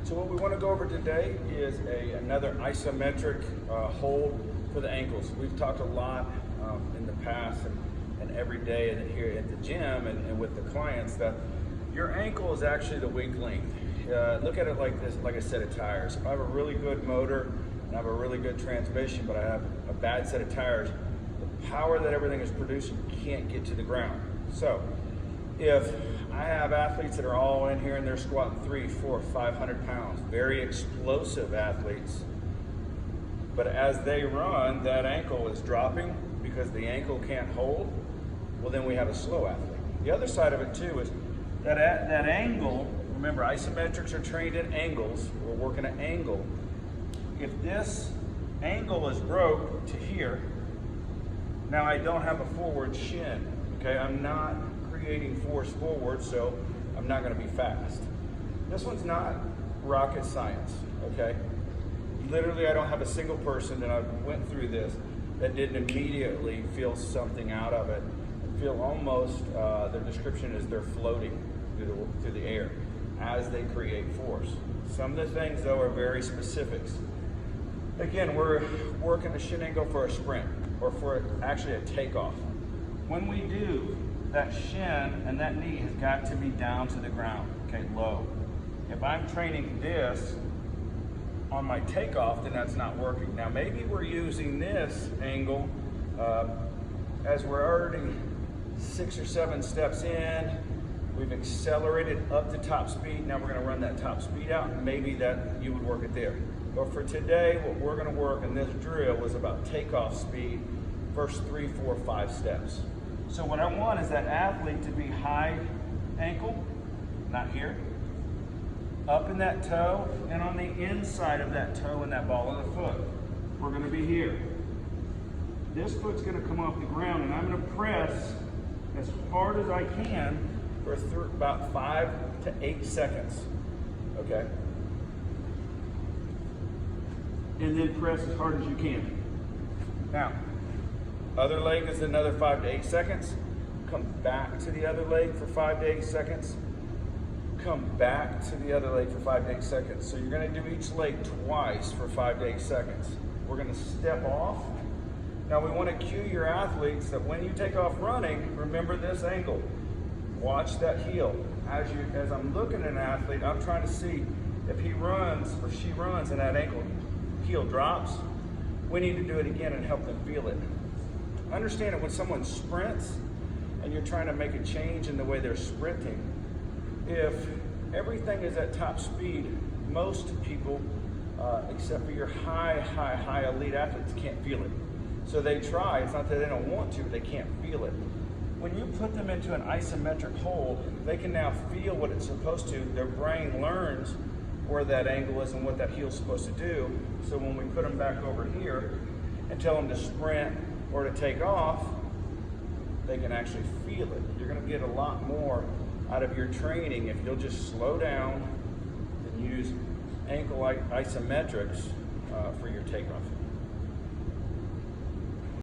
So what we want to go over today is another isometric hold for the ankles. We've talked a lot in the past and every day here at the gym and with the clients that your ankle is actually the weak link. Look at it like this, like a set of tires. If I have a really good motor and I have a really good transmission, but I have a bad set of tires, the power that everything is producing can't get to the ground. So if I have athletes that are all in here and they're squatting 300, 400, 500 pounds, very explosive athletes, but as they run, that ankle is dropping because the ankle can't hold, well then we have a slow athlete. The other side of it too is that angle, remember isometrics are trained in angles, we're working an angle. If this angle is broke to here, now I don't have a forward shin, okay? I'm not creating force forward, so I'm not gonna be fast. This one's not rocket science, okay? Literally, I don't have a single person that I went through this that didn't immediately feel something out of it, feel almost, their description is they're floating through the air as they create force. Some of the things though are very specifics. Again, we're working a shin angle for a sprint or for actually a takeoff. When we do, that shin and that knee has got to be down to the ground, okay, low. If I'm training this on my takeoff, then that's not working. Now maybe we're using this angle as we're already 6 or 7 steps in, we've accelerated up to top speed, now we're gonna run that top speed out, and maybe that you would work it there. But for today, what we're gonna work in this drill is about takeoff speed, first 3, 4, 5 steps. So what I want is that athlete to be high ankle, not here, up in that toe, and on the inside of that toe and that ball of the foot. We're gonna be here. This foot's gonna come off the ground and I'm gonna press as hard as I can for about 5 to 8 seconds, okay? And then press as hard as you can. Now, other leg is another 5 to 8 seconds. Come back to the other leg for 5 to 8 seconds. Come back to the other leg for 5 to 8 seconds. So you're gonna do each leg twice for 5 to 8 seconds. We're gonna step off. Now we wanna cue your athletes that when you take off running, remember this angle. Watch that heel. As I'm looking at an athlete, I'm trying to see if he runs or she runs and that ankle heel drops, we need to do it again and help them feel it. Understand that when someone sprints and you're trying to make a change in the way they're sprinting, if everything is at top speed, most people, except for your high elite athletes, can't feel it. So they try, it's not that they don't want to, they can't feel it. When you put them into an isometric hold, they can now feel what it's supposed to. Their brain learns where that angle is and what that heel's supposed to do. So when we put them back over here and tell them to sprint or to take off, they can actually feel it. You're gonna get a lot more out of your training if you'll just slow down and use ankle isometrics for your takeoff.